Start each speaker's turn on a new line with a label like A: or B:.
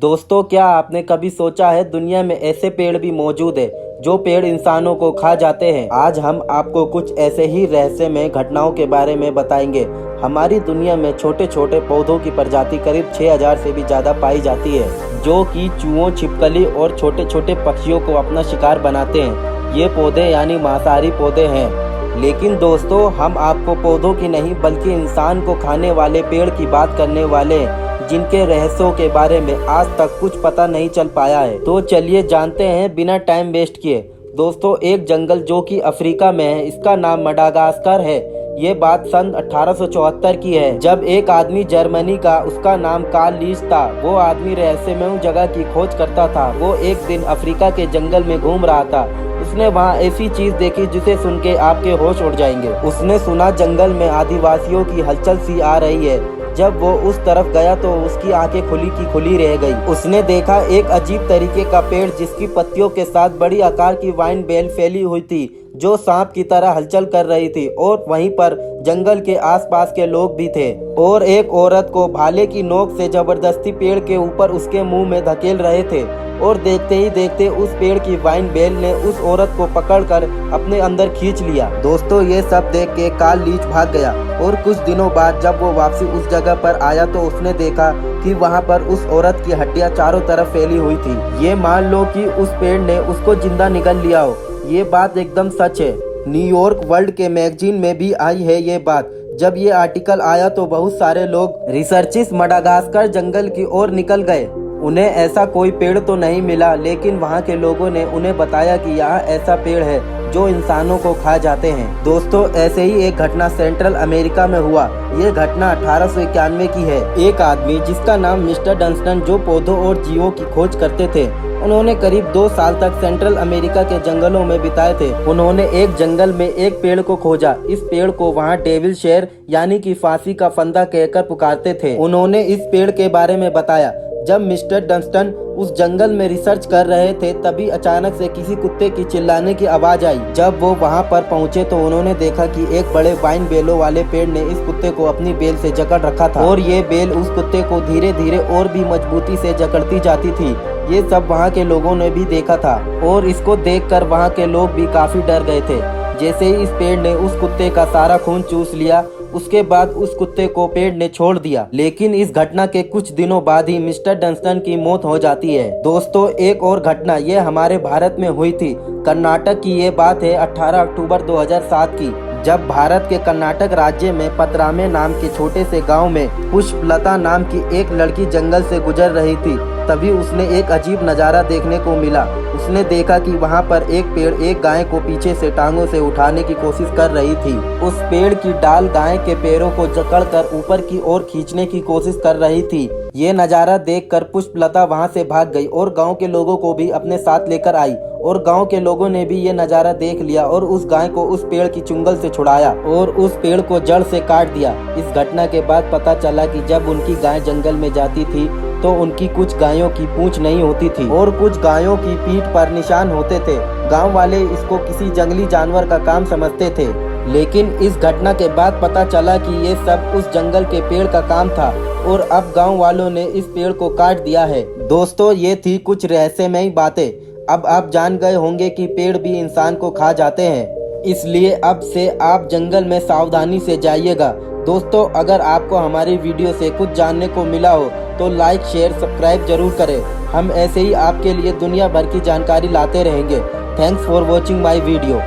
A: दोस्तों, क्या आपने कभी सोचा है दुनिया में ऐसे पेड़ भी मौजूद है जो पेड़ इंसानों को खा जाते हैं। आज हम आपको कुछ ऐसे ही रहस्यमय घटनाओं के बारे में बताएंगे। हमारी दुनिया में छोटे छोटे पौधों की प्रजाति करीब 6000 से भी ज्यादा पाई जाती है, जो कि चूहों, छिपकली और छोटे छोटे पक्षियों को अपना शिकार बनाते हैं। ये पौधे यानी मांसाहारी पौधे हैं। लेकिन दोस्तों, हम आपको पौधों की नहीं बल्कि इंसान को खाने वाले पेड़ की बात करने वाले हैं, जिनके रहस्यों के बारे में आज तक कुछ पता नहीं चल पाया है। तो चलिए जानते हैं बिना टाइम वेस्ट किए। दोस्तों, एक जंगल जो कि अफ्रीका में है, इसका नाम मडागास्कर है। ये बात सन 1874 की है, जब एक आदमी जर्मनी का, उसका नाम कार्ल लीच था, वो आदमी रहस्यमय जगह की खोज करता था। वो एक दिन अफ्रीका के जंगल में घूम रहा था। उसने वहाँ ऐसी चीज देखी जिसे सुन के आपके होश उड़ जाएंगे। उसने सुना जंगल में आदिवासियों की हलचल सी आ रही है। जब वो उस तरफ गया तो उसकी आंखें खुली की खुली रह गई। उसने देखा एक अजीब तरीके का पेड़ जिसकी पत्तियों के साथ बड़ी आकार की वाइन बेल फैली हुई थी, जो सांप की तरह हलचल कर रही थी। और वहीं पर जंगल के आसपास के लोग भी थे और एक औरत को भाले की नोक से जबरदस्ती पेड़ के ऊपर उसके मुंह में धकेल रहे थे। और देखते ही देखते उस पेड़ की वाइन बेल ने उस औरत को पकड़कर अपने अंदर खींच लिया। दोस्तों, ये सब देख के कार्ल लीच भाग गया और कुछ दिनों बाद जब वो वापसी उस जगह पर आया तो उसने देखा कि वहाँ पर उस औरत की हड्डियाँ चारों तरफ फैली हुई थी। ये मान लो कि उस पेड़ ने उसको जिंदा निगल लिया हो। ये बात एकदम सच है। न्यूयॉर्क वर्ल्ड के मैगजीन में भी आई है ये बात। जब ये आर्टिकल आया तो बहुत सारे लोग रिसर्चिस्ट मडागास्कर जंगल की ओर निकल गए। उन्हें ऐसा कोई पेड़ तो नहीं मिला, लेकिन वहाँ के लोगों ने उन्हें बताया कि यहाँ ऐसा पेड़ है जो इंसानों को खा जाते हैं। दोस्तों, ऐसे ही एक घटना सेंट्रल अमेरिका में हुआ। ये घटना 1891 की है। एक आदमी जिसका नाम मिस्टर डंस्टन, जो पौधों और जीवों की खोज करते थे, उन्होंने करीब 2 साल तक सेंट्रल अमेरिका के जंगलों में बिताए थे। उन्होंने एक जंगल में एक पेड़ को खोजा। इस पेड़ को वहाँ डेविल शेर यानी कि फांसी का फंदा कहकर पुकारते थे। उन्होंने इस पेड़ के बारे में बताया। जब मिस्टर डंस्टन उस जंगल में रिसर्च कर रहे थे, तभी अचानक से किसी कुत्ते की चिल्लाने की आवाज आई। जब वो वहाँ पर पहुँचे तो उन्होंने देखा कि एक बड़े वाइन बेलों वाले पेड़ ने इस कुत्ते को अपनी बेल से जकड़ रखा था और ये बेल उस कुत्ते को धीरे धीरे और भी मजबूती से जकड़ती जाती थी। ये सब वहाँ के लोगों ने भी देखा था और इसको देखकर वहाँ के लोग भी काफी डर गए थे। जैसे ही इस पेड़ ने उस कुत्ते का सारा खून चूस लिया, उसके बाद उस कुत्ते को पेड़ ने छोड़ दिया। लेकिन इस घटना के कुछ दिनों बाद ही मिस्टर डंस्टन की मौत हो जाती है। दोस्तों, एक और घटना ये हमारे भारत में हुई थी। कर्नाटक की ये बात है 18 अक्टूबर 2007 की, जब भारत के कर्नाटक राज्य में पतरामे नाम के छोटे से गांव में पुष्पलता नाम की एक लड़की जंगल से गुजर रही थी। तभी उसने एक अजीब नज़ारा देखने को मिला। उसने देखा कि वहाँ पर एक पेड़ एक गाय को पीछे से टांगों से उठाने की कोशिश कर रही थी। उस पेड़ की डाल गाय के पैरों को जकड़कर ऊपर की ओर खींचने की कोशिश कर रही थी। ये नज़ारा देखकर पुष्पलता वहाँ से भाग गई और गांव के लोगों को भी अपने साथ लेकर आई। और गांव के लोगों ने भी ये नज़ारा देख लिया और उस गाय को उस पेड़ की चुंगल से छुड़ाया और उस पेड़ को जड़ से काट दिया। इस घटना के बाद पता चला कि जब उनकी गाय जंगल में जाती थी तो उनकी कुछ गायों की पूंछ नहीं होती थी और कुछ गायों की पीठ पर निशान होते थे। गांव वाले इसको किसी जंगली जानवर का काम समझते थे, लेकिन इस घटना के बाद पता चला कि ये सब उस जंगल के पेड़ का काम था और अब गांव वालों ने इस पेड़ को काट दिया है। दोस्तों, ये थी कुछ रहस्यमय बातें। अब आप जान गए होंगे कि पेड़ भी इंसान को खा जाते हैं, इसलिए अब से आप जंगल में सावधानी से जाइएगा। दोस्तों, अगर आपको हमारी वीडियो से कुछ जानने को मिला हो तो लाइक, शेयर, सब्सक्राइब जरूर करें। हम ऐसे ही आपके लिए दुनिया भर की जानकारी लाते रहेंगे। Thanks for watching my video.